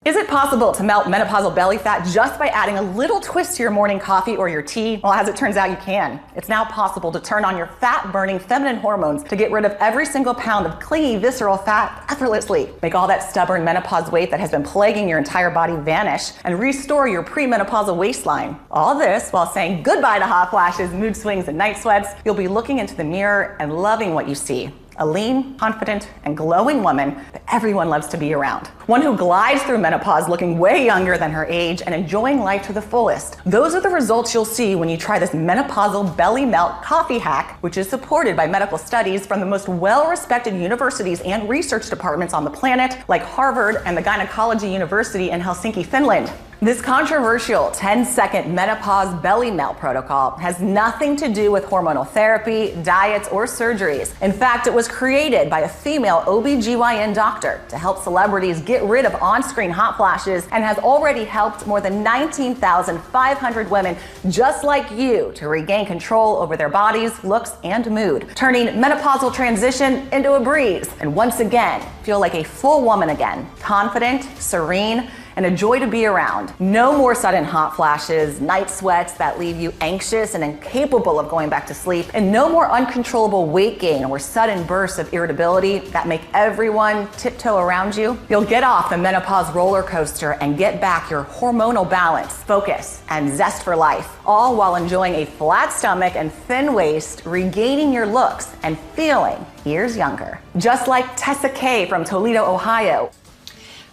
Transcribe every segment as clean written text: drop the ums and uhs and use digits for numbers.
Is it possible to melt menopausal belly fat just by adding a little twist to your morning coffee or your tea? Well, as it turns out, you can. It's now possible to turn on your fat-burning feminine hormones to get rid of every single pound of clingy, visceral fat effortlessly. Make all that stubborn menopause weight that has been plaguing your entire body vanish and restore your premenopausal waistline. All this while saying goodbye to hot flashes, mood swings, and night sweats. You'll be looking into the mirror and loving what you see. A lean, confident, and glowing woman that everyone loves to be around. One who glides through menopause looking way younger than her age and enjoying life to the fullest. Those are the results you'll see when you try this menopausal belly melt coffee hack, which is supported by medical studies from the most well-respected universities and research departments on the planet, like Harvard and the Gynecology University in Helsinki, Finland. This controversial 10-second menopause belly melt protocol has nothing to do with hormonal therapy, diets, or surgeries. In fact, it was created by a female OB/GYN doctor to help celebrities get rid of on-screen hot flashes and has already helped more than 19,500 women just like you to regain control over their bodies, looks, and mood, turning menopausal transition into a breeze and once again feel like a full woman again, confident, serene, and a joy to be around. No more sudden hot flashes, night sweats that leave you anxious and incapable of going back to sleep, and no more uncontrollable weight gain or sudden bursts of irritability that make everyone tiptoe around you. You'll get off the menopause roller coaster and get back your hormonal balance, focus, and zest for life, all while enjoying a flat stomach and thin waist, regaining your looks and feeling years younger. Just like Tessa K from Toledo, Ohio.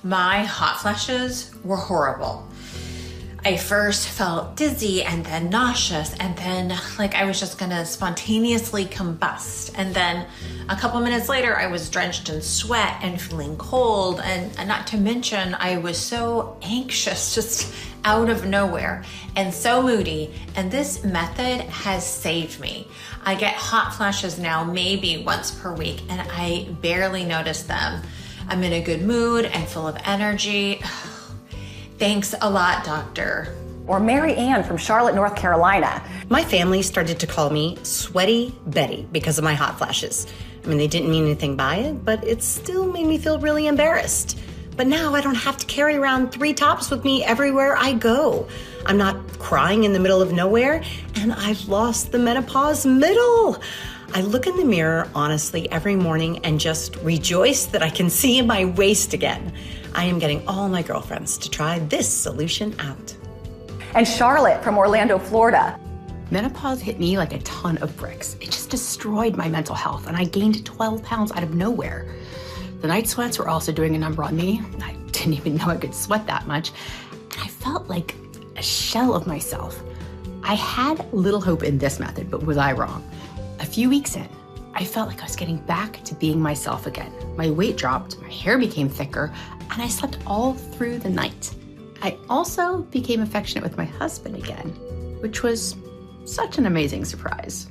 My hot flashes were horrible. I first felt dizzy and then nauseous and then like I was just gonna spontaneously combust. And then a couple minutes later, I was drenched in sweat and feeling cold. And not to mention, I was so anxious just out of nowhere and so moody. And this method has saved me. I get hot flashes now maybe once per week and I barely notice them. I'm in a good mood and full of energy. Thanks a lot, doctor. Or Mary Ann from Charlotte, North Carolina. My family started to call me Sweaty Betty because of my hot flashes. I mean, they didn't mean anything by it, but it still made me feel really embarrassed. But now I don't have to carry around 3 tops with me everywhere I go. I'm not crying in the middle of nowhere, and I've lost the menopause middle. I look in the mirror, honestly, every morning and just rejoice that I can see my waist again. I am getting all my girlfriends to try this solution out. And Charlotte from Orlando, Florida. Menopause hit me like a ton of bricks. It just destroyed my mental health, and I gained 12 pounds out of nowhere. The night sweats were also doing a number on me. I didn't even know I could sweat that much. And I felt like a shell of myself. I had little hope in this method, but was I wrong? A few weeks in, I felt like I was getting back to being myself again. My weight dropped, my hair became thicker, and I slept all through the night. I also became affectionate with my husband again, which was such an amazing surprise.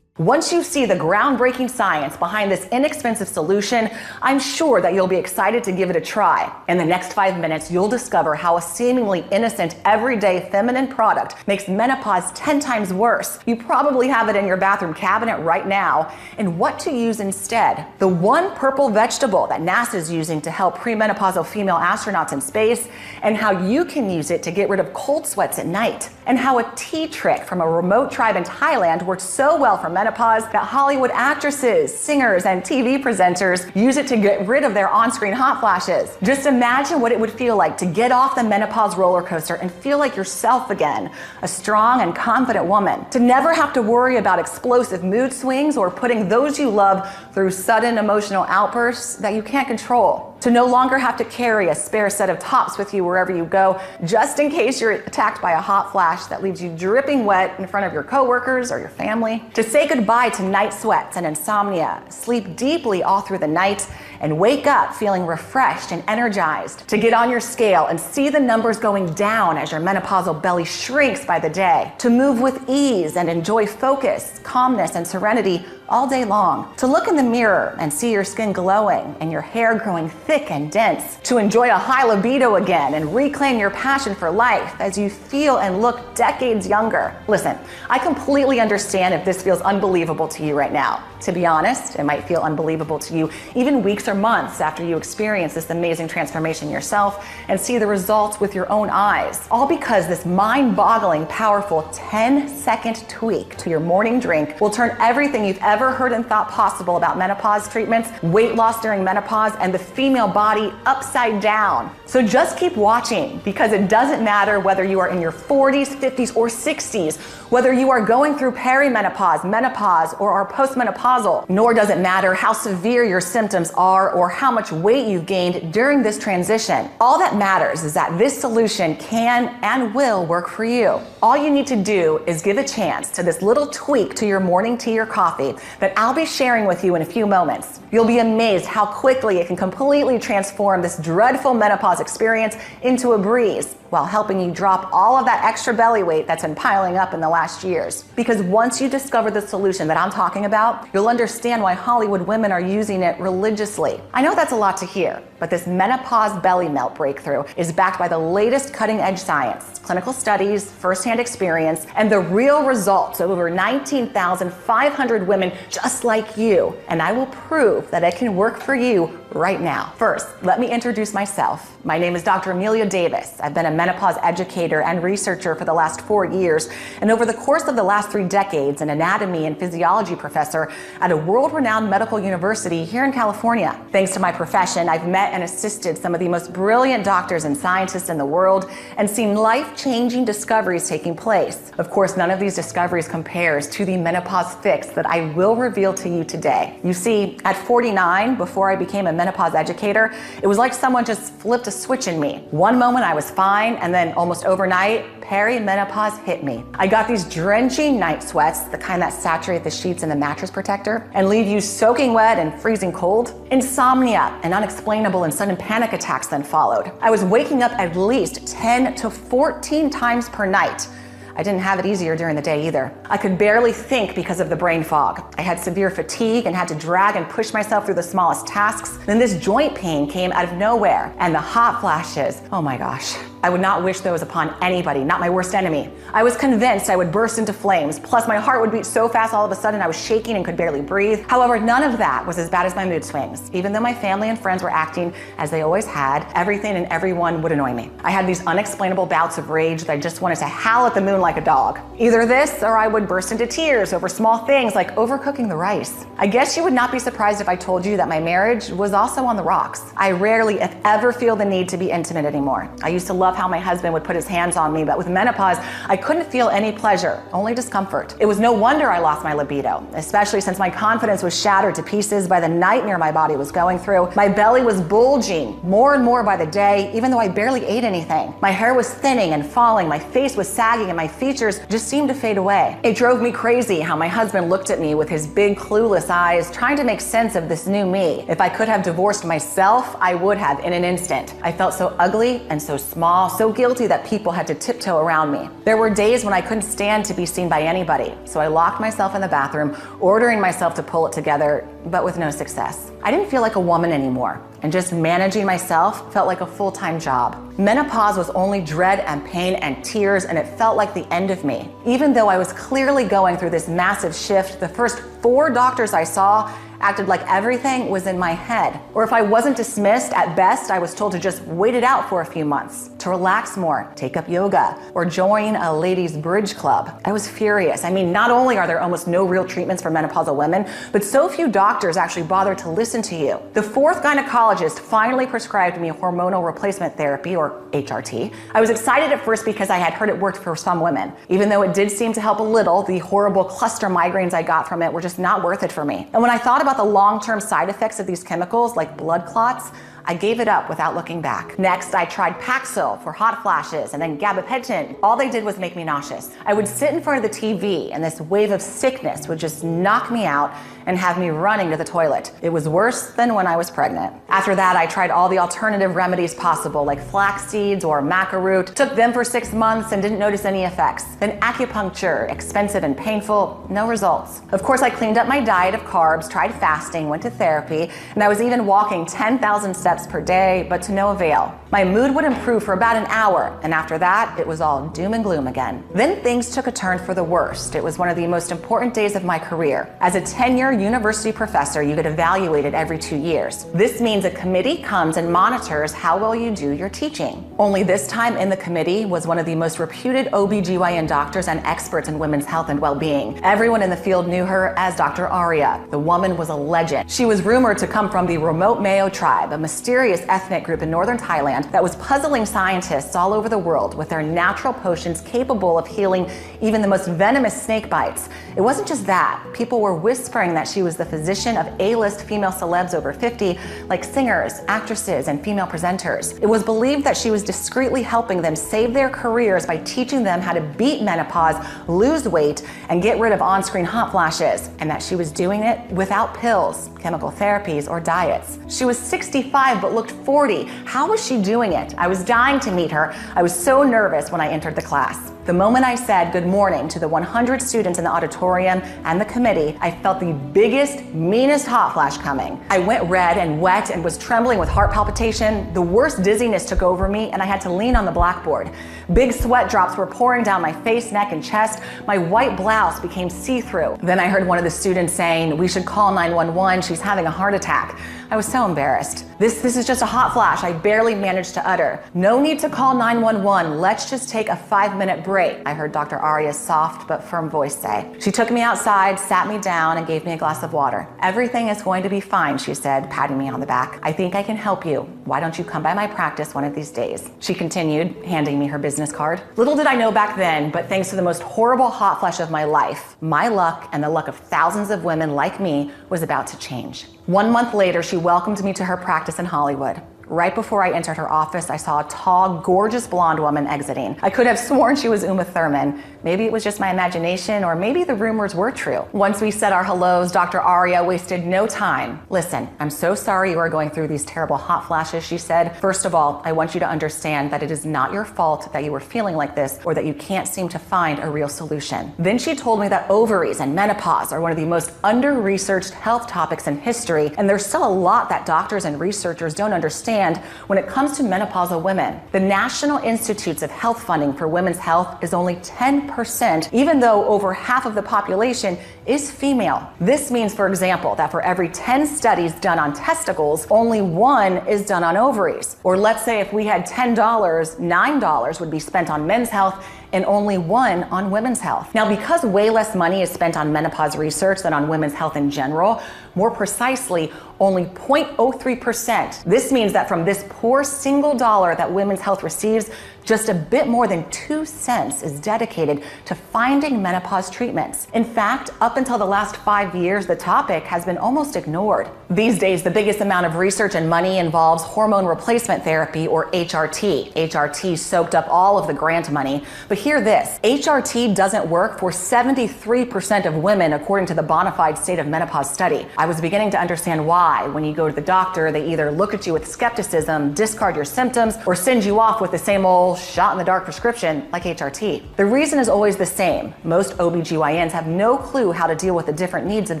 Once you see the groundbreaking science behind this inexpensive solution, I'm sure that you'll be excited to give it a try. In the next 5 minutes, you'll discover how a seemingly innocent, everyday feminine product makes menopause 10 times worse. You probably have it in your bathroom cabinet right now, and what to use instead. The one purple vegetable that NASA's using to help premenopausal female astronauts in space, and how you can use it to get rid of cold sweats at night, and how a tea trick from a remote tribe in Thailand worked so well for menopause that Hollywood actresses, singers, and TV presenters use it to get rid of their on-screen hot flashes. Just imagine what it would feel like to get off the menopause roller coaster and feel like yourself again, a strong and confident woman. To never have to worry about explosive mood swings or putting those you love through sudden emotional outbursts that you can't control. To no longer have to carry a spare set of tops with you wherever you go, just in case you're attacked by a hot flash that leaves you dripping wet in front of your coworkers or your family. To say goodbye to night sweats and insomnia, sleep deeply all through the night, and wake up feeling refreshed and energized. To get on your scale and see the numbers going down as your menopausal belly shrinks by the day. To move with ease and enjoy focus, calmness, and serenity all day long. To look in the mirror and see your skin glowing and your hair growing thick and dense. To enjoy a high libido again and reclaim your passion for life as you feel and look decades younger. Listen, I completely understand if this feels unbelievable to you right now. To be honest, it might feel unbelievable to you even weeks or or months after you experience this amazing transformation yourself and see the results with your own eyes. All because this mind-boggling, powerful 10-second tweak to your morning drink will turn everything you've ever heard and thought possible about menopause treatments, weight loss during menopause, and the female body upside down. So just keep watching, because it doesn't matter whether you are in your 40s, 50s, or 60s, whether you are going through perimenopause, menopause, or are postmenopausal, nor does it matter how severe your symptoms are or how much weight you've gained during this transition. All that matters is that this solution can and will work for you. All you need to do is give a chance to this little tweak to your morning tea or coffee that I'll be sharing with you in a few moments. You'll be amazed how quickly it can completely transform this dreadful menopause experience into a breeze, while helping you drop all of that extra belly weight that's been piling up in the last years. Because once you discover the solution that I'm talking about, you'll understand why Hollywood women are using it religiously. I know that's a lot to hear, but this menopause belly melt breakthrough is backed by the latest cutting-edge science, clinical studies, firsthand experience, and the real results of over 19,500 women just like you. And I will prove that it can work for you right now. First, let me introduce myself. My name is Dr. Amelia Davis. I've been a menopause educator and researcher for the last 4 years, and over the course of the last 3 decades, an anatomy and physiology professor at a world-renowned medical university here in California. Thanks to my profession, I've met and assisted some of the most brilliant doctors and scientists in the world and seen life-changing discoveries taking place. Of course, none of these discoveries compares to the menopause fix that I will reveal to you today. You see, at 49, before I became a menopause educator, it was like someone just flipped a switch in me. One moment I was fine, and then almost overnight, perimenopause hit me. I got these drenching night sweats, the kind that saturate the sheets and the mattress protector and leave you soaking wet and freezing cold. Insomnia and unexplainable and sudden panic attacks then followed. I was waking up at least 10 to 14 times per night. I didn't have it easier during the day either. I could barely think because of the brain fog. I had severe fatigue and had to drag and push myself through the smallest tasks. Then this joint pain came out of nowhere, and the hot flashes. Oh my gosh. I would not wish those upon anybody, not my worst enemy. I was convinced I would burst into flames, plus my heart would beat so fast all of a sudden I was shaking and could barely breathe. However, none of that was as bad as my mood swings. Even though my family and friends were acting as they always had, everything and everyone would annoy me. I had these unexplainable bouts of rage that I just wanted to howl at the moon like a dog. Either this, or I would burst into tears over small things like overcooking the rice. I guess you would not be surprised if I told you that my marriage was also on the rocks. I rarely, if ever, feel the need to be intimate anymore. I used to love how my husband would put his hands on me, but with menopause, I couldn't feel any pleasure, only discomfort. It was no wonder I lost my libido, especially since my confidence was shattered to pieces by the nightmare my body was going through. My belly was bulging more and more by the day, even though I barely ate anything. My hair was thinning and falling, my face was sagging, and my features just seemed to fade away. It drove me crazy how my husband looked at me with his big clueless eyes, trying to make sense of this new me. If I could have divorced myself, I would have in an instant. I felt so ugly and so small, so guilty that people had to tiptoe around me. There were days when I couldn't stand to be seen by anybody, so I locked myself in the bathroom, ordering myself to pull it together, but with no success. I didn't feel like a woman anymore, and just managing myself felt like a full-time job. Menopause was only dread and pain and tears, and it felt like the end of me. Even though I was clearly going through this massive shift, the first 4 doctors I saw acted like everything was in my head. Or if I wasn't dismissed, at best, I was told to just wait it out for a few months, to relax more, take up yoga, or join a ladies' bridge club. I was furious. I mean, not only are there almost no real treatments for menopausal women, but so few doctors actually bother to listen to you. The 4th gynecologist finally prescribed me hormonal replacement therapy, or HRT. I was excited at first because I had heard it worked for some women. Even though it did seem to help a little, the horrible cluster migraines I got from it were just not worth it for me. And when I thought about the long-term side effects of these chemicals, like blood clots, I gave it up without looking back. Next, I tried Paxil for hot flashes and then gabapentin. All they did was make me nauseous. I would sit in front of the TV and this wave of sickness would just knock me out and have me running to the toilet. It was worse than when I was pregnant. After that, I tried all the alternative remedies possible, like flax seeds or maca root. Took them for 6 months and didn't notice any effects. Then acupuncture, expensive and painful, no results. Of course, I cleaned up my diet of carbs, tried fasting, went to therapy, and I was even walking 10,000 steps steps per day, but to no avail. My mood would improve for about an hour, and after that, it was all doom and gloom again. Then things took a turn for the worst. It was one of the most important days of my career. As a tenure university professor, you get evaluated every 2 years. This means a committee comes and monitors how well you do your teaching. Only this time in the committee was one of the most reputed OBGYN doctors and experts in women's health and well-being. Everyone in the field knew her as Dr. Arya. The woman was a legend. She was rumored to come from the remote Mao tribe, a mysterious ethnic group in northern Thailand that was puzzling scientists all over the world with their natural potions capable of healing even the most venomous snake bites. It wasn't just that. People were whispering that she was the physician of A-list female celebs over 50, like singers, actresses, and female presenters. It was believed that she was discreetly helping them save their careers by teaching them how to beat menopause, lose weight, and get rid of on-screen hot flashes, and that she was doing it without pills, chemical therapies, or diets. She was 65 but looked 40. How was she doing it? I was dying to meet her. I was so nervous when I entered the class. The moment I said good morning to the 100 students in the auditorium and the committee, I felt the biggest, meanest hot flash coming. I went red and wet and was trembling with heart palpitation. The worst dizziness took over me and I had to lean on the blackboard. Big sweat drops were pouring down my face, neck, and chest. My white blouse became see-through. Then I heard one of the students saying, "We should call 911, she's having a heart attack." I was so embarrassed. This is just a hot flash, I barely managed to utter. "No need to call 911, let's just take a 5-minute break," I heard Dr. Arya's soft but firm voice say. She took me outside, sat me down, and gave me a glass of water. "Everything is going to be fine," she said, patting me on the back. "I think I can help you. Why don't you come by my practice one of these days?" She continued, handing me her business card. Little did I know back then, but thanks to the most horrible hot flash of my life, my luck and the luck of thousands of women like me was about to change. 1 month later, she welcomed me to her practice in Hollywood. Right before I entered her office, I saw a tall, gorgeous blonde woman exiting. I could have sworn she was Uma Thurman. Maybe it was just my imagination, or maybe the rumors were true. Once we said our hellos, Dr. Arya wasted no time. "Listen, I'm so sorry you are going through these terrible hot flashes," she said. "First of all, I want you to understand that it is not your fault that you were feeling like this or that you can't seem to find a real solution." Then she told me that ovaries and menopause are one of the most under-researched health topics in history, and there's still a lot that doctors and researchers don't understand when it comes to menopausal women. The National Institutes of Health funding for women's health is only 10%, even though over half of the population is female. This means, for example, that for every 10 studies done on testicles, only 1 is done on ovaries. Or let's say if we had $10, $9 would be spent on men's health and only 1 on women's health. Now, because way less money is spent on menopause research than on women's health in general, more precisely, only 0.03%. This means that from this poor single dollar that women's health receives, just a bit more than 2 cents is dedicated to finding menopause treatments. In fact, up until the last 5 years, the topic has been almost ignored. These days, the biggest amount of research and money involves hormone replacement therapy, or HRT. HRT soaked up all of the grant money. But hear this, HRT doesn't work for 73% of women, according to the Bonafide State of Menopause study. I was beginning to understand why, when you go to the doctor, they either look at you with skepticism, discard your symptoms, or send you off with the same old shot-in-the-dark prescription like HRT. The reason is always the same. Most OBGYNs have no clue how to deal with the different needs of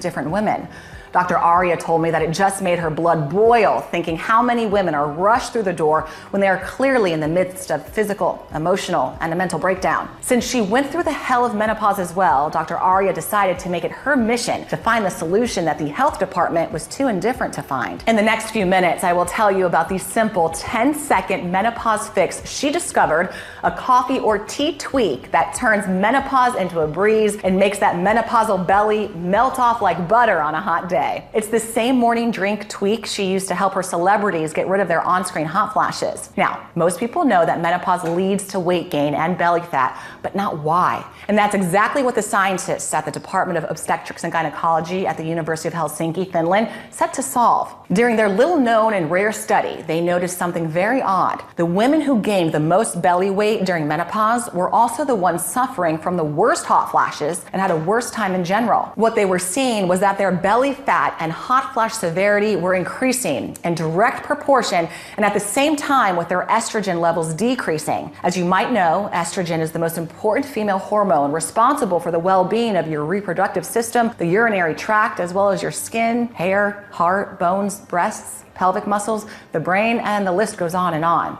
different women. Dr. Arya told me that it just made her blood boil thinking how many women are rushed through the door when they are clearly in the midst of physical, emotional, and a mental breakdown. Since she went through the hell of menopause as well, Dr. Arya decided to make it her mission to find the solution that the health department was too indifferent to find. In the next few minutes, I will tell you about the simple 10-second menopause fix she discovered, a coffee or tea tweak that turns menopause into a breeze and makes that menopausal belly melt off like butter on a hot day. It's the same morning drink tweak she used to help her celebrities get rid of their on-screen hot flashes. Now, most people know that menopause leads to weight gain and belly fat, but not why. And that's exactly what the scientists at the Department of Obstetrics and Gynecology at the University of Helsinki, Finland, set to solve. During their little-known and rare study, they noticed something very odd. The women who gained the most belly weight during menopause were also the ones suffering from the worst hot flashes and had a worse time in general. What they were seeing was that their belly fat fat and hot flash severity were increasing in direct proportion and at the same time with their estrogen levels decreasing. As you might know, estrogen is the most important female hormone responsible for the well-being of your reproductive system, the urinary tract, as well as your skin, hair, heart, bones, breasts, pelvic muscles, the brain, and the list goes on and on.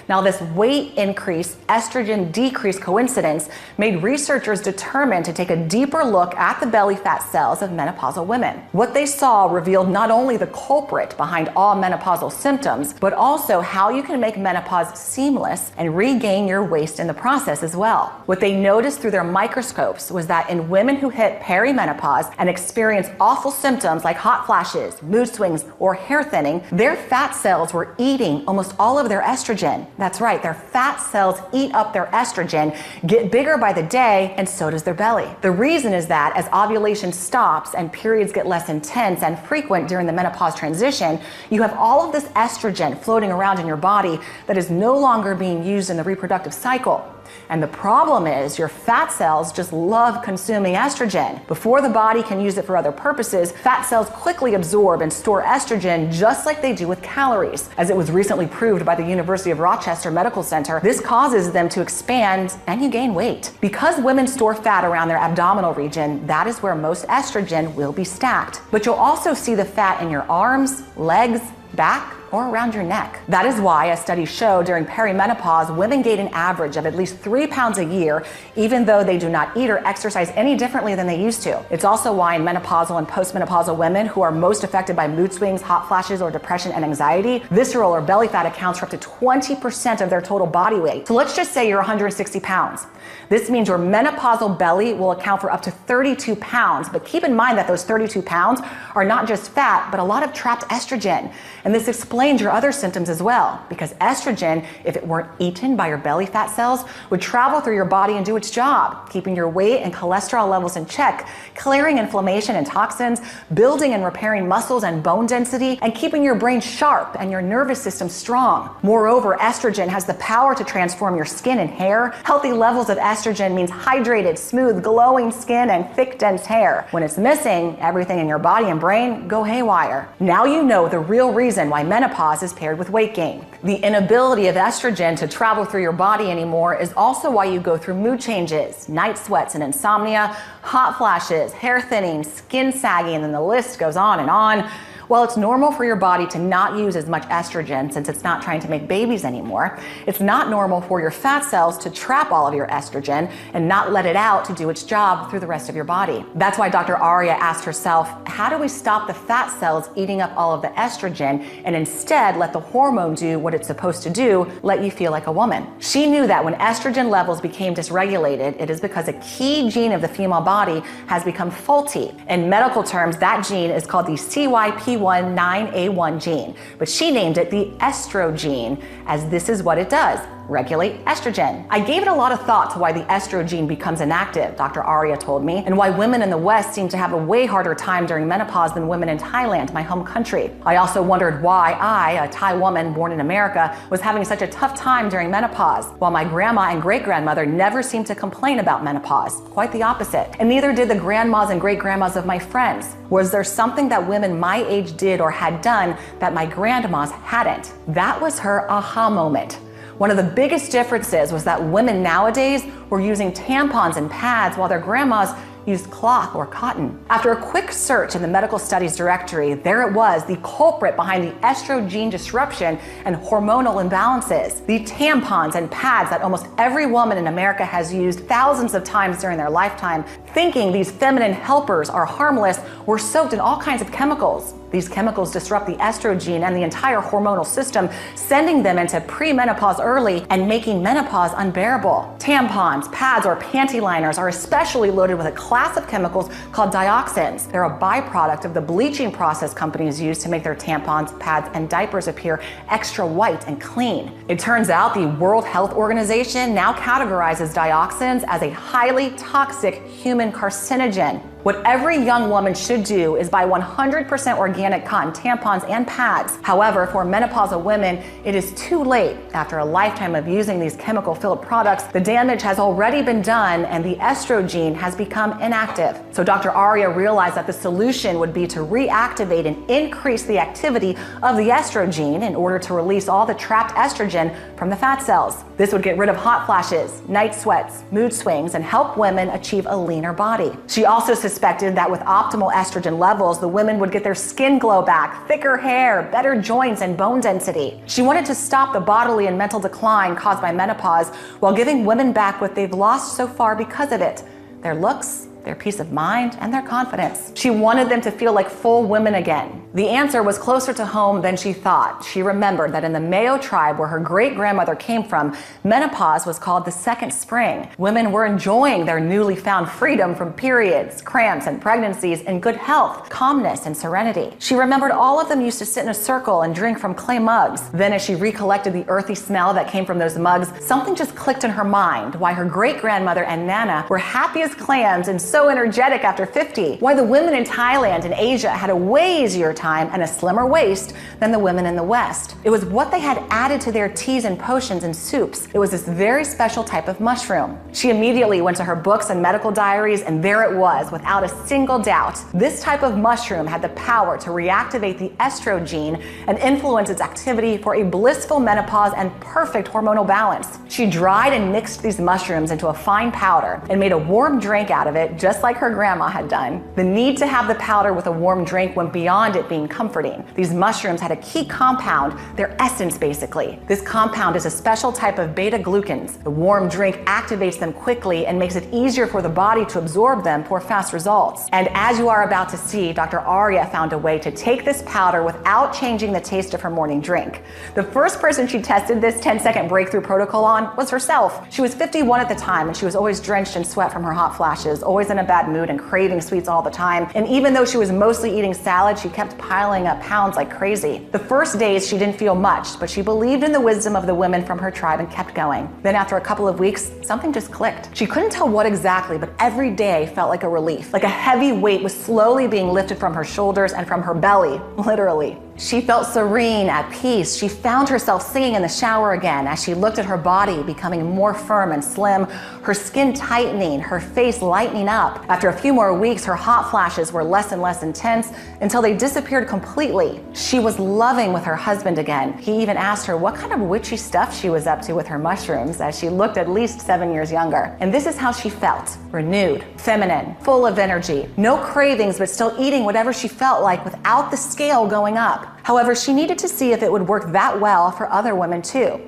Now, this weight increase, estrogen decrease coincidence made researchers determined to take a deeper look at the belly fat cells of menopausal women. What they saw revealed not only the culprit behind all menopausal symptoms, but also how you can make menopause seamless and regain your waist in the process as well. What they noticed through their microscopes was that in women who hit perimenopause and experience awful symptoms like hot flashes, mood swings, or hair thinning, their fat cells were eating almost all of their estrogen. That's right, their fat cells eat up their estrogen, get bigger by the day, and so does their belly. The reason is that as ovulation stops and periods get less intense and frequent during the menopause transition, you have all of this estrogen floating around in your body that is no longer being used in the reproductive cycle. And the problem is your fat cells just love consuming estrogen. Before the body can use it for other purposes, fat cells quickly absorb and store estrogen just like they do with calories. As it was recently proved by the University of Rochester Medical Center, this causes them to expand and you gain weight. Because women store fat around their abdominal region, that is where most estrogen will be stacked. But you'll also see the fat in your arms, legs, back, or around your neck. That is why a study showed during perimenopause, women gain an average of at least 3 pounds a year, even though they do not eat or exercise any differently than they used to. It's also why in menopausal and postmenopausal women who are most affected by mood swings, hot flashes, or depression and anxiety, visceral or belly fat accounts for up to 20% of their total body weight. So let's just say you're 160 pounds. This means your menopausal belly will account for up to 32 pounds, but keep in mind that those 32 pounds are not just fat, but a lot of trapped estrogen. And this explains your other symptoms as well, because estrogen, if it weren't eaten by your belly fat cells, would travel through your body and do its job, keeping your weight and cholesterol levels in check, clearing inflammation and toxins, building and repairing muscles and bone density, and keeping your brain sharp and your nervous system strong. Moreover, estrogen has the power to transform your skin and hair. Healthy levels of estrogen means hydrated, smooth, glowing skin and thick, dense hair. When it's missing, everything in your body and brain go haywire. Now you know the real reason why menopause is paired with weight gain. The inability of estrogen to travel through your body anymore is also why you go through mood changes, night sweats and insomnia, hot flashes, hair thinning, skin sagging, and then the list goes on and on. While it's normal for your body to not use as much estrogen since it's not trying to make babies anymore, it's not normal for your fat cells to trap all of your estrogen and not let it out to do its job through the rest of your body. That's why Dr. Aria asked herself, how do we stop the fat cells eating up all of the estrogen and instead let the hormone do what it's supposed to do, let you feel like a woman? She knew that when estrogen levels became dysregulated, it is because a key gene of the female body has become faulty. In medical terms, that gene is called the CYP19A1 gene, but she named it the estrogen, as this is what it does: regulate estrogen. I gave it a lot of thought to why the estrogen becomes inactive, Dr. Aria told me, and why women in the West seem to have a way harder time during menopause than women in Thailand, my home country. I also wondered why I, a Thai woman born in America, was having such a tough time during menopause, while my grandma and great-grandmother never seemed to complain about menopause. Quite the opposite. And neither did the grandmas and great-grandmas of my friends. Was there something that women my age did or had done that my grandmas hadn't? That was her aha moment. One of the biggest differences was that women nowadays were using tampons and pads while their grandmas used cloth or cotton. After a quick search in the medical studies directory, there it was, the culprit behind the estrogen disruption and hormonal imbalances. The tampons and pads that almost every woman in America has used thousands of times during their lifetime, thinking these feminine helpers are harmless, were soaked in all kinds of chemicals. These chemicals disrupt the estrogen and the entire hormonal system, sending them into premenopause early and making menopause unbearable. Tampons, pads, or panty liners are especially loaded with a class of chemicals called dioxins. They're a byproduct of the bleaching process companies use to make their tampons, pads, and diapers appear extra white and clean. It turns out the World Health Organization now categorizes dioxins as a highly toxic human carcinogen. What every young woman should do is buy 100% organic cotton tampons and pads. However, for menopausal women, it is too late. After a lifetime of using these chemical-filled products, the damage has already been done and the estrogen has become inactive. So Dr. Aria realized that the solution would be to reactivate and increase the activity of the estrogen in order to release all the trapped estrogen from the fat cells. This would get rid of hot flashes, night sweats, mood swings, and help women achieve a leaner body. She also suspected that with optimal estrogen levels, the women would get their skin glow back, thicker hair, better joints, and bone density. She wanted to stop the bodily and mental decline caused by menopause while giving women back what they've lost so far because of it: their looks, their peace of mind, and their confidence. She wanted them to feel like full women again. The answer was closer to home than she thought. She remembered that in the Mayo tribe where her great-grandmother came from, menopause was called the second spring. Women were enjoying their newly found freedom from periods, cramps, and pregnancies in good health, calmness, and serenity. She remembered all of them used to sit in a circle and drink from clay mugs. Then as she recollected the earthy smell that came from those mugs, something just clicked in her mind: why her great-grandmother and Nana were happy as clams and so energetic after 50. Why the women in Thailand and Asia had a way easier time and a slimmer waist than the women in the West. It was what they had added to their teas and potions and soups. It was this very special type of mushroom. She immediately went to her books and medical diaries, and there it was, without a single doubt. This type of mushroom had the power to reactivate the estrogen and influence its activity for a blissful menopause and perfect hormonal balance. She dried and mixed these mushrooms into a fine powder and made a warm drink out of it, just like her grandma had done. The need to have the powder with a warm drink went beyond it being comforting. These mushrooms had a key compound, their essence basically. This compound is a special type of beta-glucans. The warm drink activates them quickly and makes it easier for the body to absorb them for fast results. And as you are about to see, Dr. Aria found a way to take this powder without changing the taste of her morning drink. The first person she tested this 10-second breakthrough protocol on was herself. She was 51 at the time, and she was always drenched in sweat from her hot flashes, always in a bad mood and craving sweets all the time. And even though she was mostly eating salad, she kept piling up pounds like crazy. The first days she didn't feel much, but she believed in the wisdom of the women from her tribe and kept going. Then after a couple of weeks, something just clicked. She couldn't tell what exactly, but every day felt like a relief. Like a heavy weight was slowly being lifted from her shoulders and from her belly, literally. She felt serene, at peace. She found herself singing in the shower again as she looked at her body becoming more firm and slim, her skin tightening, her face lightening up. After a few more weeks, her hot flashes were less and less intense until they disappeared completely. She was loving with her husband again. He even asked her what kind of witchy stuff she was up to with her mushrooms, as she looked at least 7 years younger. And this is how she felt: renewed, feminine, full of energy, no cravings, but still eating whatever she felt like without the scale going up. However, she needed to see if it would work that well for other women too.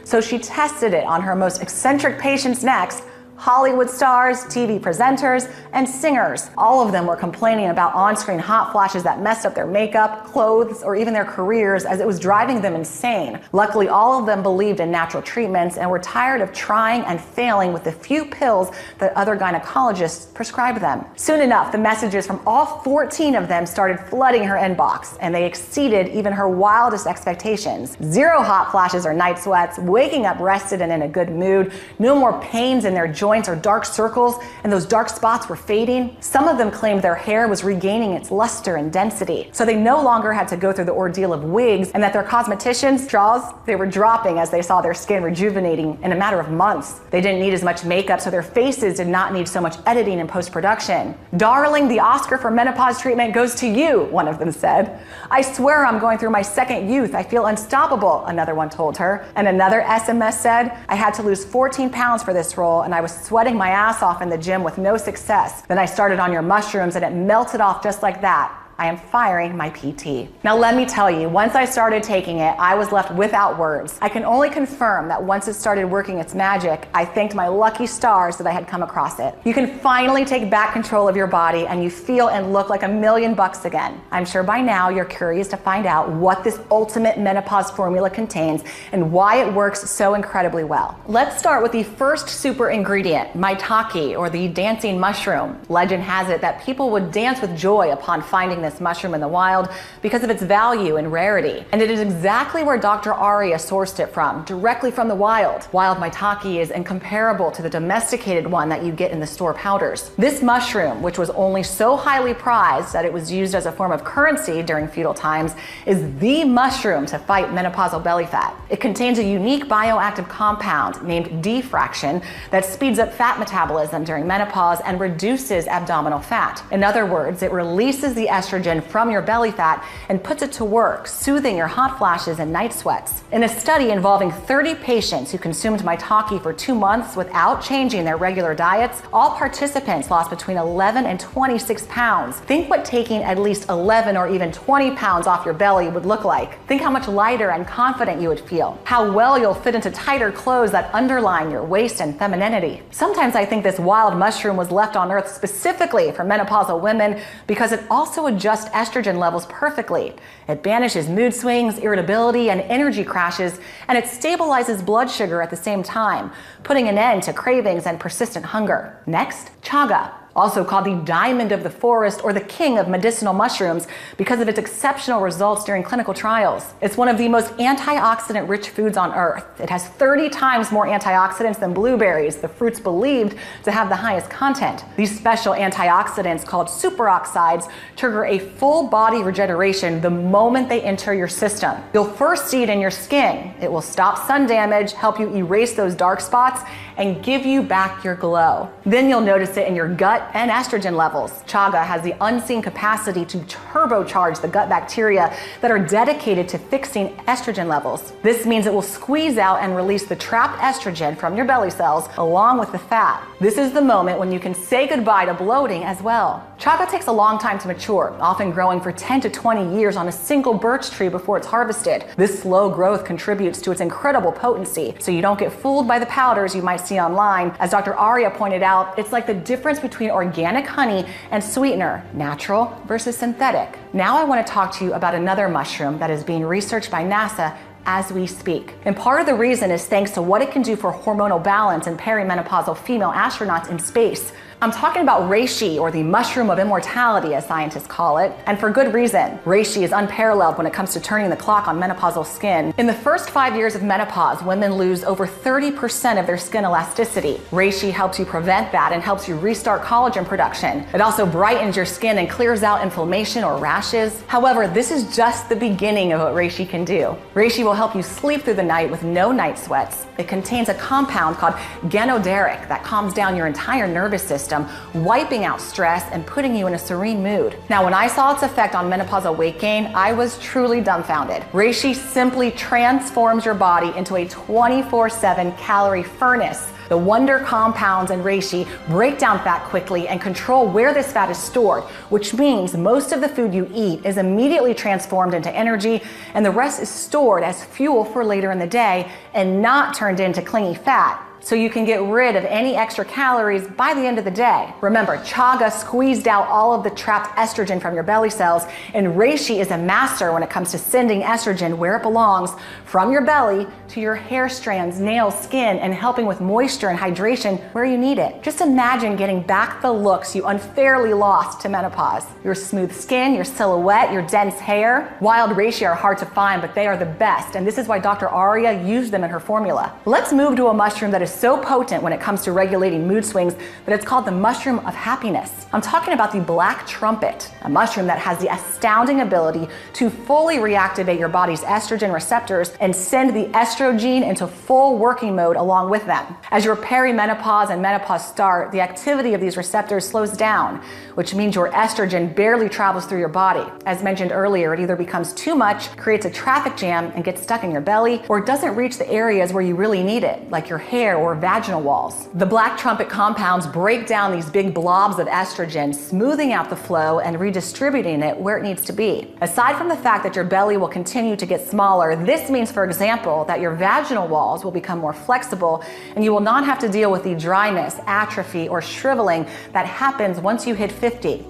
So she tested it on her most eccentric patients next: Hollywood stars, TV presenters, and singers. All of them were complaining about on-screen hot flashes that messed up their makeup, clothes, or even their careers, as it was driving them insane. Luckily, all of them believed in natural treatments and were tired of trying and failing with the few pills that other gynecologists prescribed them. Soon enough, the messages from all 14 of them started flooding her inbox, and they exceeded even her wildest expectations. 0 hot flashes or night sweats, waking up rested and in a good mood, no more pains in their joints or dark circles, and those dark spots were fading. Some of them claimed their hair was regaining its luster and density, so they no longer had to go through the ordeal of wigs, and that their cosmeticians' jaws, they were dropping as they saw their skin rejuvenating in a matter of months. They didn't need as much makeup, so their faces did not need so much editing and post-production. "Darling, the Oscar for menopause treatment goes to you," one of them said. "I swear I'm going through my second youth. I feel unstoppable," another one told her. And another SMS said, "I had to lose 14 pounds for this role, and I was sweating my ass off in the gym with no success. Then I started on your mushrooms and it melted off just like that. I am firing my PT." Now let me tell you, once I started taking it, I was left without words. I can only confirm that once it started working its magic, I thanked my lucky stars that I had come across it. You can finally take back control of your body and you feel and look like $1,000,000 again. I'm sure by now you're curious to find out what this ultimate menopause formula contains and why it works so incredibly well. Let's start with the first super ingredient, maitake, or the dancing mushroom. Legend has it that people would dance with joy upon finding this mushroom in the wild because of its value and rarity. And it is exactly where Dr. Aria sourced it from, directly from the wild. Wild maitake is incomparable to the domesticated one that you get in the store powders. This mushroom, which was only so highly prized that it was used as a form of currency during feudal times, is the mushroom to fight menopausal belly fat. It contains a unique bioactive compound named D-fraction that speeds up fat metabolism during menopause and reduces abdominal fat. In other words, it releases the estrogen from your belly fat and puts it to work, soothing your hot flashes and night sweats. In a study involving 30 patients who consumed maitake for 2 months without changing their regular diets, all participants lost between 11 and 26 pounds. Think what taking at least 11 or even 20 pounds off your belly would look like. Think how much lighter and confident you would feel, how well you'll fit into tighter clothes that underline your waist and femininity. Sometimes I think this wild mushroom was left on earth specifically for menopausal women because it also adjusts estrogen levels perfectly. It banishes mood swings, irritability, and energy crashes, and it stabilizes blood sugar at the same time, putting an end to cravings and persistent hunger. Next, chaga, also called the diamond of the forest or the king of medicinal mushrooms because of its exceptional results during clinical trials. It's one of the most antioxidant-rich foods on earth. It has 30 times more antioxidants than blueberries, the fruits believed to have the highest content. These special antioxidants, called superoxides, trigger a full body regeneration the moment they enter your system. You'll first see it in your skin. It will stop sun damage, help you erase those dark spots, and give you back your glow. Then you'll notice it in your gut and estrogen levels. Chaga has the unseen capacity to turbocharge the gut bacteria that are dedicated to fixing estrogen levels. This means it will squeeze out and release the trapped estrogen from your belly cells along with the fat. This is the moment when you can say goodbye to bloating as well. Chaga takes a long time to mature, often growing for 10 to 20 years on a single birch tree before it's harvested. This slow growth contributes to its incredible potency, so you don't get fooled by the powders you might see online. As Dr. Aria pointed out, it's like the difference between organic honey and sweetener, natural versus synthetic. Now I want to talk to you about another mushroom that is being researched by NASA as we speak. And part of the reason is thanks to what it can do for hormonal balance in perimenopausal female astronauts in space. I'm talking about reishi, or the mushroom of immortality, as scientists call it, and for good reason. Reishi is unparalleled when it comes to turning the clock on menopausal skin. In the first 5 years of menopause, women lose over 30% of their skin elasticity. Reishi helps you prevent that and helps you restart collagen production. It also brightens your skin and clears out inflammation or rashes. However, this is just the beginning of what reishi can do. Reishi will help you sleep through the night with no night sweats. It contains a compound called ganoderic that calms down your entire nervous system, wiping out stress and putting you in a serene mood. Now, when I saw its effect on menopausal weight gain, I was truly dumbfounded. Reishi simply transforms your body into a 24/7 calorie furnace. The wonder compounds in reishi break down fat quickly and control where this fat is stored, which means most of the food you eat is immediately transformed into energy, and the rest is stored as fuel for later in the day and not turned into clingy fat. So you can get rid of any extra calories by the end of the day. Remember, chaga squeezed out all of the trapped estrogen from your belly cells, and reishi is a master when it comes to sending estrogen where it belongs, from your belly to your hair strands, nails, skin, and helping with moisture and hydration where you need it. Just imagine getting back the looks you unfairly lost to menopause. Your smooth skin, your silhouette, your dense hair. Wild reishi are hard to find, but they are the best, and this is why Dr. Aria used them in her formula. Let's move to a mushroom that is so potent when it comes to regulating mood swings that it's called the mushroom of happiness. I'm talking about the black trumpet, a mushroom that has the astounding ability to fully reactivate your body's estrogen receptors and send the estrogene into full working mode along with them. As your perimenopause and menopause start, the activity of these receptors slows down, which means your estrogen barely travels through your body. As mentioned earlier, it either becomes too much, creates a traffic jam, and gets stuck in your belly, or it doesn't reach the areas where you really need it, like your hair or vaginal walls. The black trumpet compounds break down these big blobs of estrogen, smoothing out the flow and redistributing it where it needs to be. Aside from the fact that your belly will continue to get smaller, this means, for example, that your vaginal walls will become more flexible and you will not have to deal with the dryness, atrophy, or shriveling that happens once you hit 50.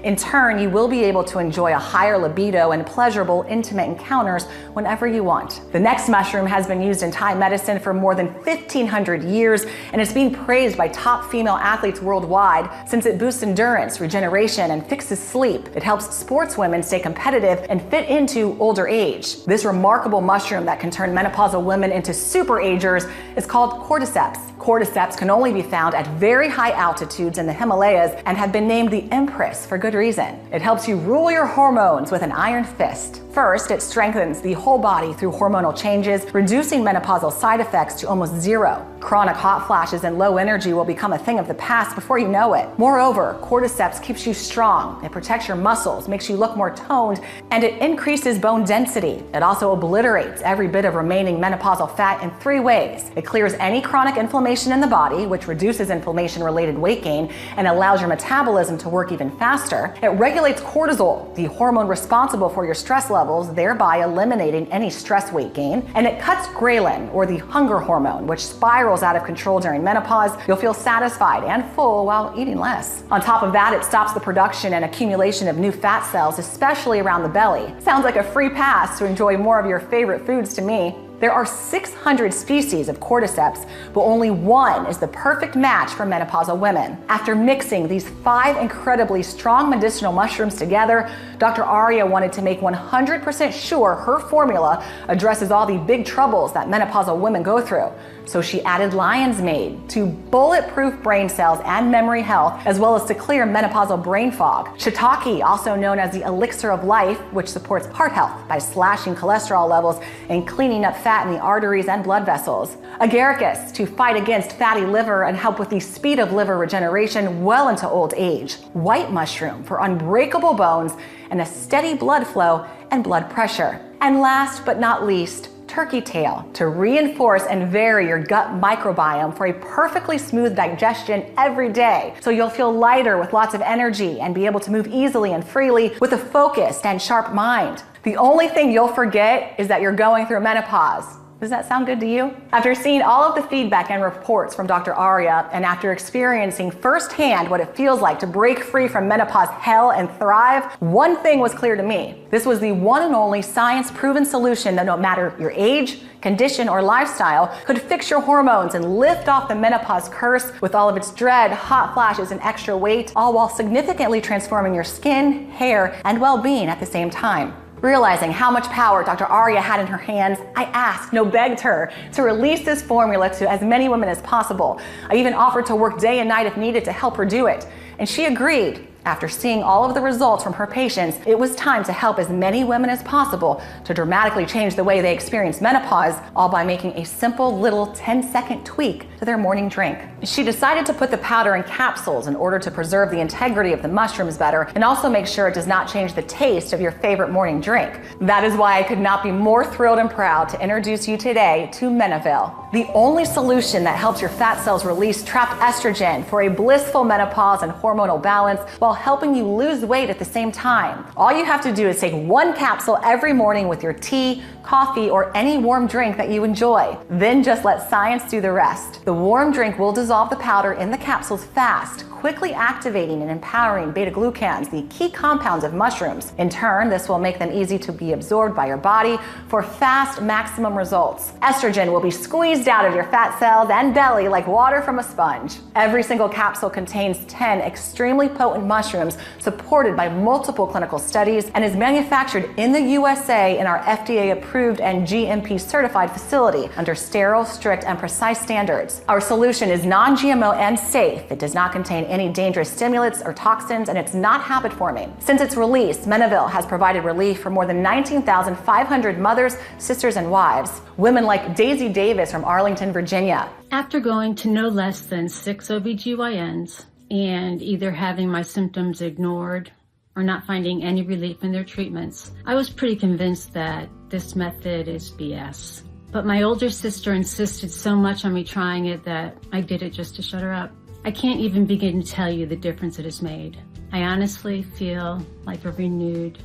In turn, you will be able to enjoy a higher libido and pleasurable, intimate encounters whenever you want. The next mushroom has been used in Thai medicine for more than 1,500 years, and it's being praised by top female athletes worldwide since it boosts endurance, regeneration, and fixes sleep. It helps sportswomen stay competitive and fit into older age. This remarkable mushroom that can turn menopausal women into super agers is called cordyceps. Cordyceps can only be found at very high altitudes in the Himalayas and have been named the Empress for good reason. It helps you rule your hormones with an iron fist. First, it strengthens the whole body through hormonal changes, reducing menopausal side effects to almost zero. Chronic hot flashes and low energy will become a thing of the past before you know it. Moreover, cordyceps keeps you strong. It protects your muscles, makes you look more toned, and it increases bone density. It also obliterates every bit of remaining menopausal fat in 3 ways. It clears any chronic inflammation in the body, which reduces inflammation-related weight gain and allows your metabolism to work even faster. It regulates cortisol, the hormone responsible for your stress levels, thereby eliminating any stress weight gain. And it cuts ghrelin, or the hunger hormone, which spirals out of control during menopause. You'll feel satisfied and full while eating less. On top of that, it stops the production and accumulation of new fat cells, especially around the belly. Sounds like a free pass to enjoy more of your favorite foods to me. There are 600 species of cordyceps, but only one is the perfect match for menopausal women. After mixing these 5 incredibly strong medicinal mushrooms together, Dr. Arya wanted to make 100% sure her formula addresses all the big troubles that menopausal women go through. So she added lion's mane to bulletproof brain cells and memory health, as well as to clear menopausal brain fog. Shiitake, also known as the elixir of life, which supports heart health by slashing cholesterol levels and cleaning up fat in the arteries and blood vessels. Agaricus, to fight against fatty liver and help with the speed of liver regeneration well into old age. White mushroom for unbreakable bones and a steady blood flow and blood pressure. And last but not least, turkey tail, to reinforce and vary your gut microbiome for a perfectly smooth digestion every day, so you'll feel lighter with lots of energy and be able to move easily and freely with a focused and sharp mind. The only thing you'll forget is that you're going through menopause. Does that sound good to you? After seeing all of the feedback and reports from Dr. Arya, and after experiencing firsthand what it feels like to break free from menopause hell and thrive, one thing was clear to me. This was the one and only science-proven solution that no matter your age, condition, or lifestyle could fix your hormones and lift off the menopause curse with all of its dread, hot flashes, and extra weight, all while significantly transforming your skin, hair, and well-being at the same time. Realizing how much power Dr. Arya had in her hands, I asked, no, begged her to release this formula to as many women as possible. I even offered to work day and night if needed to help her do it. And she agreed. After seeing all of the results from her patients, it was time to help as many women as possible to dramatically change the way they experience menopause, all by making a simple little 10-second tweak to their morning drink. She decided to put the powder in capsules in order to preserve the integrity of the mushrooms better and also make sure it does not change the taste of your favorite morning drink. That is why I could not be more thrilled and proud to introduce you today to Menovelle, the only solution that helps your fat cells release trapped estrogen for a blissful menopause and hormonal balance while helping you lose weight at the same time. All you have to do is take 1 capsule every morning with your tea, coffee, or any warm drink that you enjoy. Then just let science do the rest. The warm drink will dissolve the powder in the capsules fast, quickly activating and empowering beta-glucans, the key compounds of mushrooms. In turn, this will make them easy to be absorbed by your body for fast, maximum results. Estrogen will be squeezed out of your fat cells and belly like water from a sponge. Every single capsule contains 10 extremely potent mushrooms supported by multiple clinical studies and is manufactured in the USA in our FDA-approved and GMP-certified facility under sterile, strict, and precise standards. Our solution is non-GMO and safe. It does not contain any dangerous stimulants or toxins, and it's not habit-forming. Since its release, Menovelle has provided relief for more than 19,500 mothers, sisters, and wives. Women like Daisy Davis from Arlington, Virginia. After going to no less than 6 OBGYNs and either having my symptoms ignored or not finding any relief in their treatments, I was pretty convinced that this method is BS. But my older sister insisted so much on me trying it that I did it just to shut her up. I can't even begin to tell you the difference it has made. I honestly feel like a renewed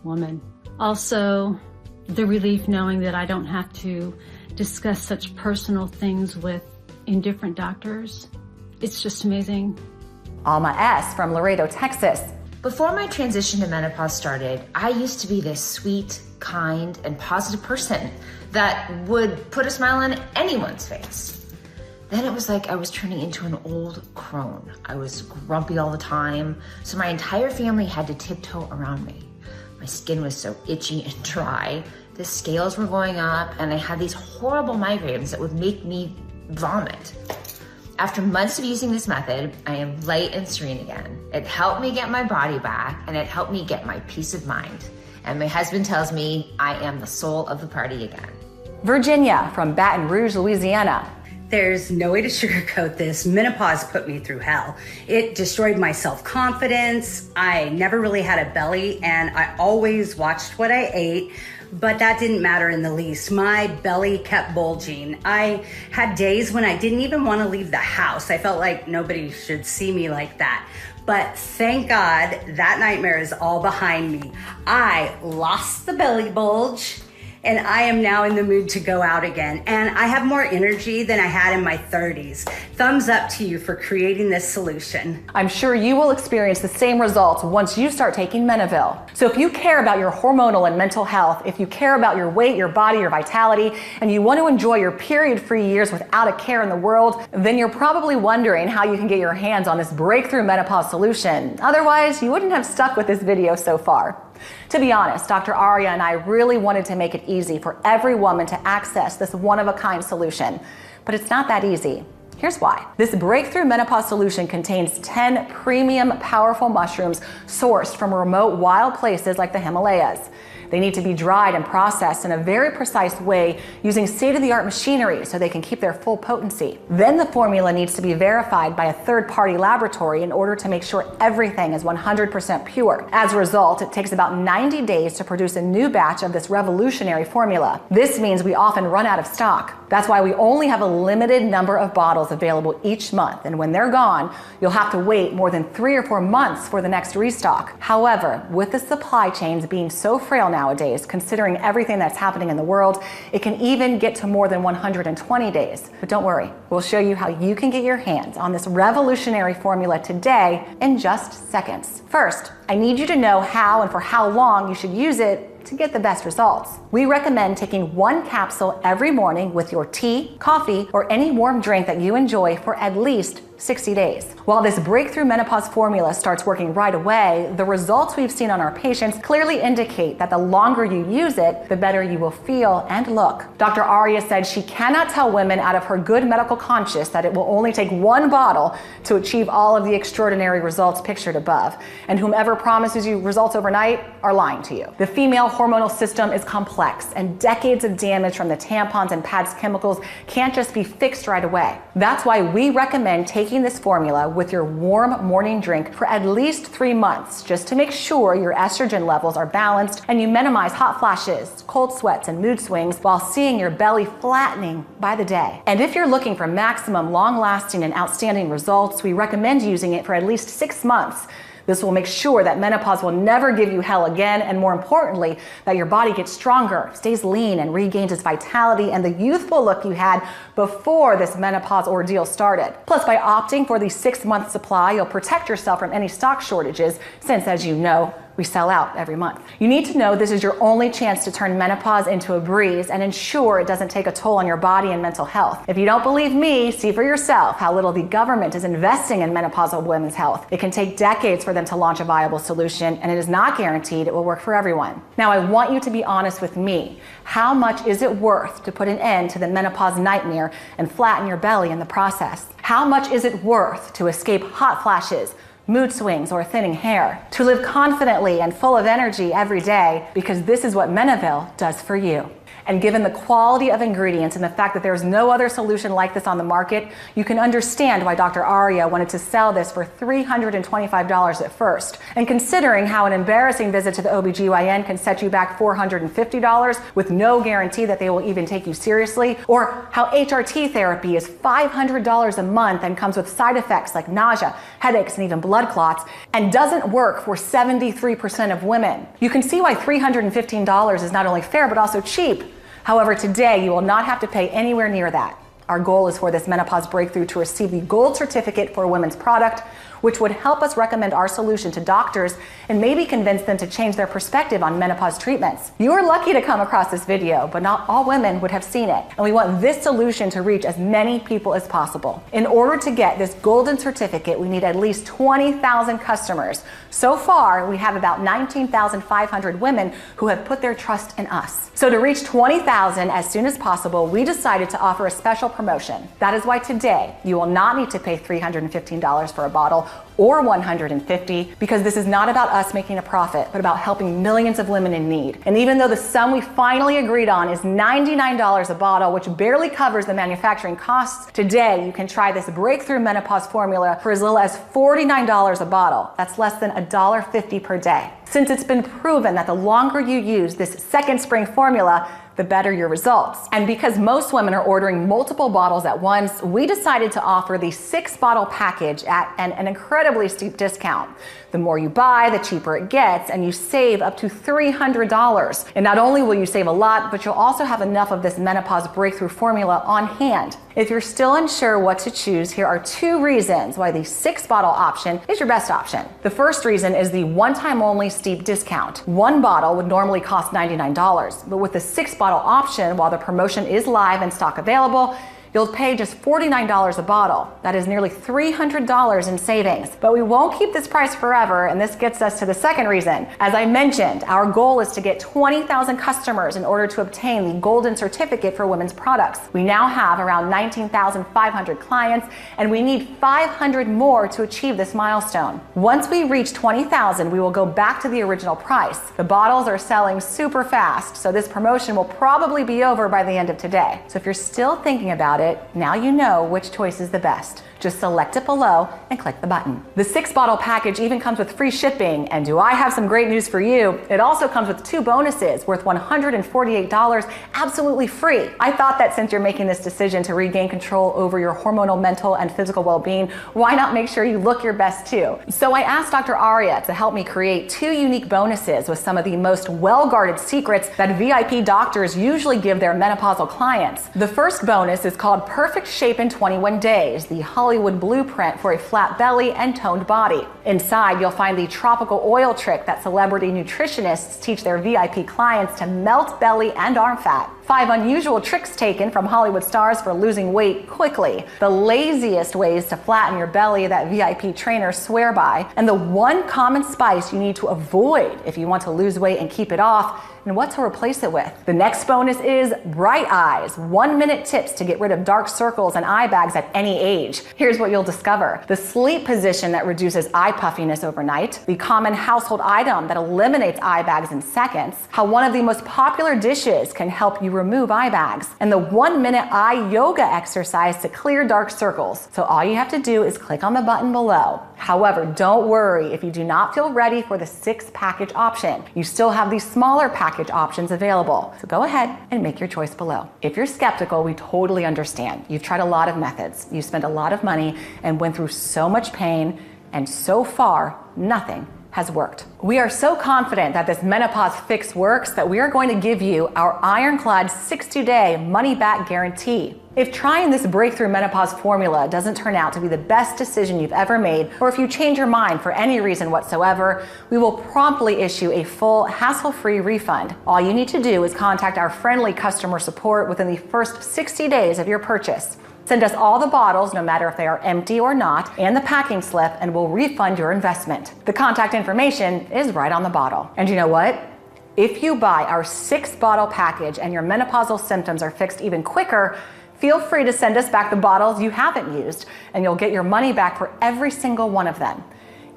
woman. Also, the relief knowing that I don't have to discuss such personal things with indifferent doctors. It's just amazing. Alma S. from Laredo, Texas. Before my transition to menopause started, I used to be this sweet, kind, and positive person that would put a smile on anyone's face. Then it was like I was turning into an old crone. I was grumpy all the time, so my entire family had to tiptoe around me. My skin was so itchy and dry, the scales were going up, and I had these horrible migraines that would make me vomit. After months of using this method, I am light and serene again. It helped me get my body back, and it helped me get my peace of mind. And my husband tells me I am the soul of the party again. Virginia from Baton Rouge, Louisiana. There's no way to sugarcoat this. Menopause put me through hell. It destroyed my self-confidence. I never really had a belly, and I always watched what I ate, but that didn't matter in the least. My belly kept bulging. I had days when I didn't even want to leave the house. I felt like nobody should see me like that. But thank God that nightmare is all behind me. I lost the belly bulge, and I am now in the mood to go out again. And I have more energy than I had in my 30s. Thumbs up to you for creating this solution. I'm sure you will experience the same results once you start taking Menovelle. So if you care about your hormonal and mental health, if you care about your weight, your body, your vitality, and you want to enjoy your period-free years without a care in the world, then you're probably wondering how you can get your hands on this breakthrough menopause solution. Otherwise, you wouldn't have stuck with this video so far. To be honest, Dr. Aria and I really wanted to make it easy for every woman to access this one-of-a-kind solution, but it's not that easy. Here's why. This breakthrough menopause solution contains 10 premium, powerful mushrooms sourced from remote wild places like the Himalayas. They need to be dried and processed in a very precise way using state-of-the-art machinery so they can keep their full potency. Then the formula needs to be verified by a third-party laboratory in order to make sure everything is 100% pure. As a result, it takes about 90 days to produce a new batch of this revolutionary formula. This means we often run out of stock. That's why we only have a limited number of bottles available each month, and when they're gone, you'll have to wait more than 3 or 4 months for the next restock. However, with the supply chains being so frail nowadays, considering everything that's happening in the world, it can even get to more than 120 days. But don't worry, we'll show you how you can get your hands on this revolutionary formula today in just seconds. First, I need you to know how and for how long you should use it to get the best results. We recommend taking 1 capsule every morning with your tea, coffee, or any warm drink that you enjoy for at least 60 days. While this breakthrough menopause formula starts working right away, the results we've seen on our patients clearly indicate that the longer you use it, the better you will feel and look. Dr. Aria said she cannot tell women out of her good medical conscience that it will only take 1 bottle to achieve all of the extraordinary results pictured above. And whomever promises you results overnight are lying to you. The female hormonal system is complex, and decades of damage from the tampons and pads chemicals can't just be fixed right away. That's why we recommend taking this formula with your warm morning drink for at least 3 months, just to make sure your estrogen levels are balanced and you minimize hot flashes, cold sweats, and mood swings while seeing your belly flattening by the day. And if you're looking for maximum long-lasting and outstanding results, we recommend using it for at least 6 months. This will make sure that menopause will never give you hell again, and more importantly, that your body gets stronger, stays lean, and regains its vitality and the youthful look you had before this menopause ordeal started. Plus, by opting for the 6-month supply, you'll protect yourself from any stock shortages, since, as you know, we sell out every month. You need to know this is your only chance to turn menopause into a breeze and ensure it doesn't take a toll on your body and mental health. If you don't believe me, see for yourself how little the government is investing in menopausal women's health. It can take decades for them to launch a viable solution, and it is not guaranteed it will work for everyone. Now, I want you to be honest with me. How much is it worth to put an end to the menopause nightmare and flatten your belly in the process? How much is it worth to escape hot flashes, mood swings, or thinning hair? To live confidently and full of energy every day, because this is what Menovelle does for you. And given the quality of ingredients and the fact that there's no other solution like this on the market, you can understand why Dr. Aria wanted to sell this for $325 at first. And considering how an embarrassing visit to the OBGYN can set you back $450 with no guarantee that they will even take you seriously, or how HRT therapy is $500 a month and comes with side effects like nausea, headaches, and even blood clots, and doesn't work for 73% of women, you can see why $315 is not only fair but also cheap. However, today you will not have to pay anywhere near that. Our goal is for this menopause breakthrough to receive the gold certificate for a women's product, which would help us recommend our solution to doctors and maybe convince them to change their perspective on menopause treatments. You are lucky to come across this video, but not all women would have seen it. And we want this solution to reach as many people as possible. In order to get this golden certificate, we need at least 20,000 customers. So far, we have about 19,500 women who have put their trust in us. So to reach 20,000 as soon as possible, we decided to offer a special promotion. That is why today, you will not need to pay $315 for a bottle or $150, because this is not about us making a profit, but about helping millions of women in need. And even though the sum we finally agreed on is $99 a bottle, which barely covers the manufacturing costs, today you can try this breakthrough menopause formula for as little as $49 a bottle. That's less than $1.50 per day. Since it's been proven that the longer you use this second spring formula, the better your results. And because most women are ordering multiple bottles at once, we decided to offer the 6-bottle package at an incredibly steep discount. The more you buy, the cheaper it gets, and you save up to $300. And not only will you save a lot, but you'll also have enough of this menopause breakthrough formula on hand. If you're still unsure what to choose, here are 2 reasons why the 6-bottle option is your best option. The first reason is the one-time only steep discount. One bottle would normally cost $99, but with the 6-bottle option, while the promotion is live and stock available, you'll pay just $49 a bottle. That is nearly $300 in savings. But we won't keep this price forever, and this gets us to the second reason. As I mentioned, our goal is to get 20,000 customers in order to obtain the golden certificate for women's products. We now have around 19,500 clients, and we need 500 more to achieve this milestone. Once we reach 20,000, we will go back to the original price. The bottles are selling super fast, so this promotion will probably be over by the end of today. So if you're still thinking about it, now you know which choice is the best. Just select it below and click the button. The 6-bottle package even comes with free shipping, and do I have some great news for you? It also comes with 2 bonuses worth $148 absolutely free. I thought that since you're making this decision to regain control over your hormonal, mental, and physical well-being, why not make sure you look your best too? So I asked Dr. Arya to help me create 2 unique bonuses with some of the most well-guarded secrets that VIP doctors usually give their menopausal clients. The first bonus is called Perfect Shape in 21 Days, the Hollywood blueprint for a flat belly and toned body. Inside, you'll find the tropical oil trick that celebrity nutritionists teach their VIP clients to melt belly and arm fat. 5 unusual tricks taken from Hollywood stars for losing weight quickly. The laziest ways to flatten your belly that VIP trainers swear by. And the 1 common spice you need to avoid if you want to lose weight and keep it off, and what to replace it with. The next bonus is Bright Eyes, 1-minute tips to get rid of dark circles and eye bags at any age. Here's what you'll discover. The sleep position that reduces eye puffiness overnight, the common household item that eliminates eye bags in seconds, how one of the most popular dishes can help you remove eye bags, and the 1-minute eye yoga exercise to clear dark circles. So all you have to do is click on the button below. However, don't worry if you do not feel ready for the 6-package option. You still have these smaller package options available. So go ahead and make your choice below. If you're skeptical, we totally understand. You've tried a lot of methods. You spent a lot of money and went through so much pain, and so far, nothing has worked. We are so confident that this menopause fix works that we are going to give you our ironclad 60-day money-back guarantee. If trying this breakthrough menopause formula doesn't turn out to be the best decision you've ever made, or if you change your mind for any reason whatsoever, we will promptly issue a full, hassle-free refund. All you need to do is contact our friendly customer support within the first 60 days of your purchase. Send us all the bottles, no matter if they are empty or not, and the packing slip, and we'll refund your investment. The contact information is right on the bottle. And you know what? If you buy our 6-bottle package and your menopausal symptoms are fixed even quicker, feel free to send us back the bottles you haven't used, and you'll get your money back for every single one of them.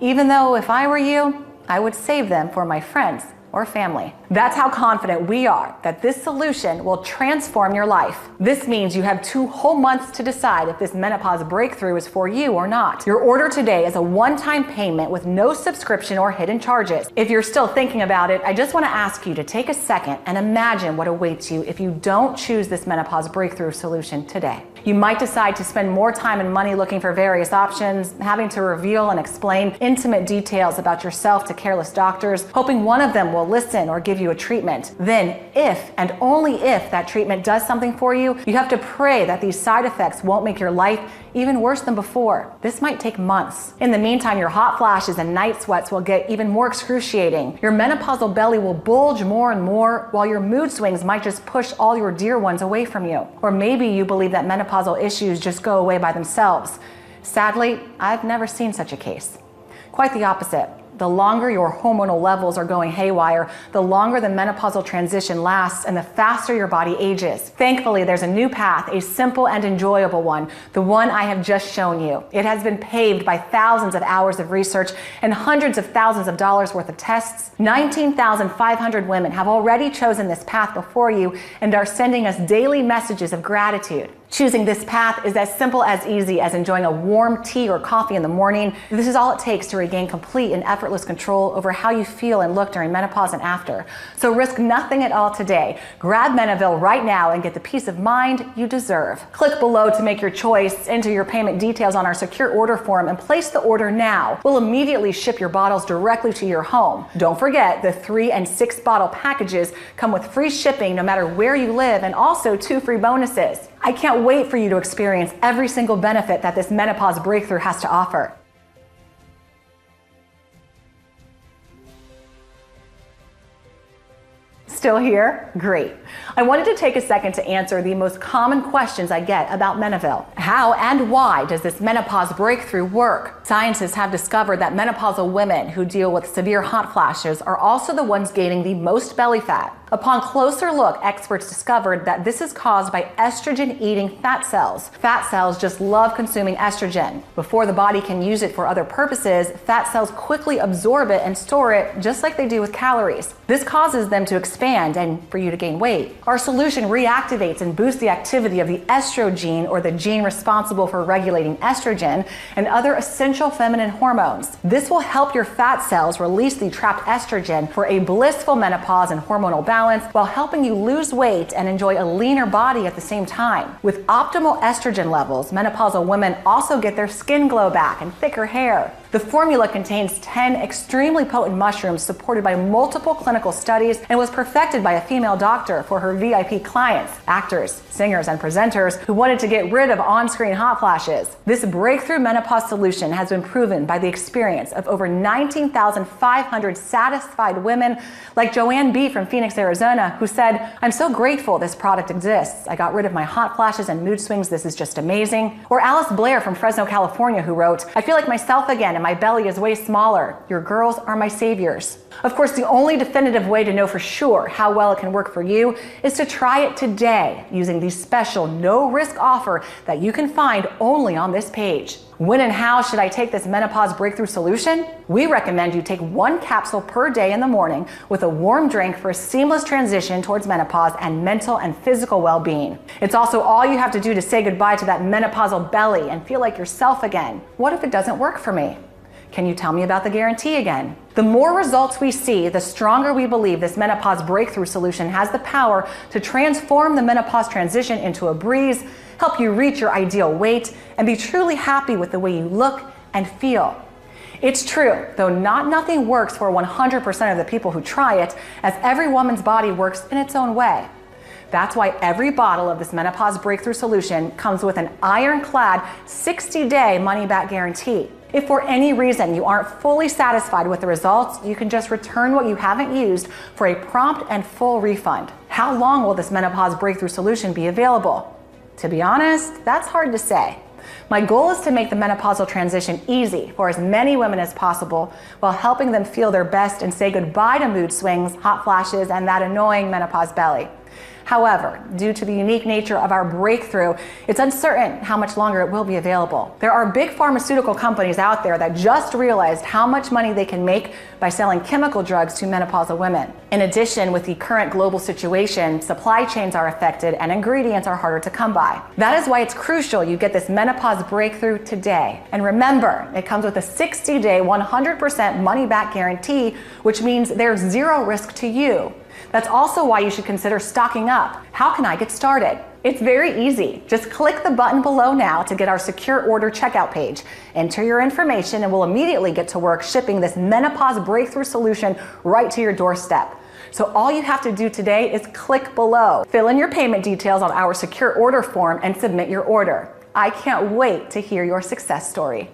Even though if I were you, I would save them for my friends or family. That's how confident we are that this solution will transform your life. This means you have 2 whole months to decide if this menopause breakthrough is for you or not. Your order today is a one-time payment with no subscription or hidden charges. If you're still thinking about it, I just want to ask you to take a second and imagine what awaits you if you don't choose this menopause breakthrough solution today. You might decide to spend more time and money looking for various options, having to reveal and explain intimate details about yourself to careless doctors, hoping one of them will listen or give you a treatment. Then, if and only if that treatment does something for you, you have to pray that these side effects won't make your life even worse than before. This might take months. In the meantime, your hot flashes and night sweats will get even more excruciating. Your menopausal belly will bulge more and more, while your mood swings might just push all your dear ones away from you. Or maybe you believe that menopausal issues just go away by themselves. Sadly, I've never seen such a case. Quite the opposite. The longer your hormonal levels are going haywire, the longer the menopausal transition lasts and the faster your body ages. Thankfully, there's a new path, a simple and enjoyable one, the one I have just shown you. It has been paved by thousands of hours of research and hundreds of thousands of dollars worth of tests. 19,500 women have already chosen this path before you and are sending us daily messages of gratitude. Choosing this path is as simple as easy as enjoying a warm tea or coffee in the morning. This is all it takes to regain complete and effortless control over how you feel and look during menopause and after. So risk nothing at all today. Grab Menovelle right now and get the peace of mind you deserve. Click below to make your choice, enter your payment details on our secure order form, and place the order now. We'll immediately ship your bottles directly to your home. Don't forget, the 3 and 6 bottle packages come with free shipping no matter where you live, and also 2 free bonuses. I can't wait for you to experience every single benefit that this menopause breakthrough has to offer. Still here? Great. I wanted to take a second to answer the most common questions I get about Menovelle. How and why does this menopause breakthrough work? Scientists have discovered that menopausal women who deal with severe hot flashes are also the ones gaining the most belly fat. Upon closer look, experts discovered that this is caused by estrogen-eating fat cells. Fat cells just love consuming estrogen. Before the body can use it for other purposes, fat cells quickly absorb it and store it just like they do with calories. This causes them to expand and for you to gain weight. Our solution reactivates and boosts the activity of the estrogen, or the gene responsible for regulating estrogen and other essential feminine hormones. This will help your fat cells release the trapped estrogen for a blissful menopause and hormonal balance, while helping you lose weight and enjoy a leaner body at the same time. With optimal estrogen levels, menopausal women also get their skin glow back and thicker hair. The formula contains 10 extremely potent mushrooms supported by multiple clinical studies and was perfected by a female doctor for her VIP clients, actors, singers, and presenters who wanted to get rid of on-screen hot flashes. This breakthrough menopause solution has been proven by the experience of over 19,500 satisfied women like Joanne B. from Phoenix, Arizona, who said, "I'm so grateful this product exists. I got rid of my hot flashes and mood swings. This is just amazing." Or Alice Blair from Fresno, California, who wrote, "I feel like myself again and my belly is way smaller. Your girls are my saviors." Of course, the only definitive way to know for sure how well it can work for you is to try it today using the special no-risk offer that you can find only on this page. When and how should I take this menopause breakthrough solution? We recommend you take 1 capsule per day in the morning with a warm drink for a seamless transition towards menopause and mental and physical well-being. It's also all you have to do to say goodbye to that menopausal belly and feel like yourself again. What if it doesn't work for me? Can you tell me about the guarantee again? The more results we see, the stronger we believe this menopause breakthrough solution has the power to transform the menopause transition into a breeze, help you reach your ideal weight, and be truly happy with the way you look and feel. It's true, though nothing works for 100% of the people who try it, as every woman's body works in its own way. That's why every bottle of this menopause breakthrough solution comes with an ironclad 60-day money-back guarantee. If for any reason you aren't fully satisfied with the results, you can just return what you haven't used for a prompt and full refund. How long will this menopause breakthrough solution be available? To be honest, that's hard to say. My goal is to make the menopausal transition easy for as many women as possible while helping them feel their best and say goodbye to mood swings, hot flashes, and that annoying menopause belly. However, due to the unique nature of our breakthrough, it's uncertain how much longer it will be available. There are big pharmaceutical companies out there that just realized how much money they can make by selling chemical drugs to menopausal women. In addition, with the current global situation, supply chains are affected and ingredients are harder to come by. That is why it's crucial you get this menopause breakthrough today. And remember, it comes with a 60-day, 100% money-back guarantee, which means there's zero risk to you. That's also why you should consider stocking up. How can I get started? It's very easy. Just click the button below now to get our secure order checkout page. Enter your information and we'll immediately get to work shipping this menopause breakthrough solution right to your doorstep. So all you have to do today is click below, fill in your payment details on our secure order form and submit your order. I can't wait to hear your success story.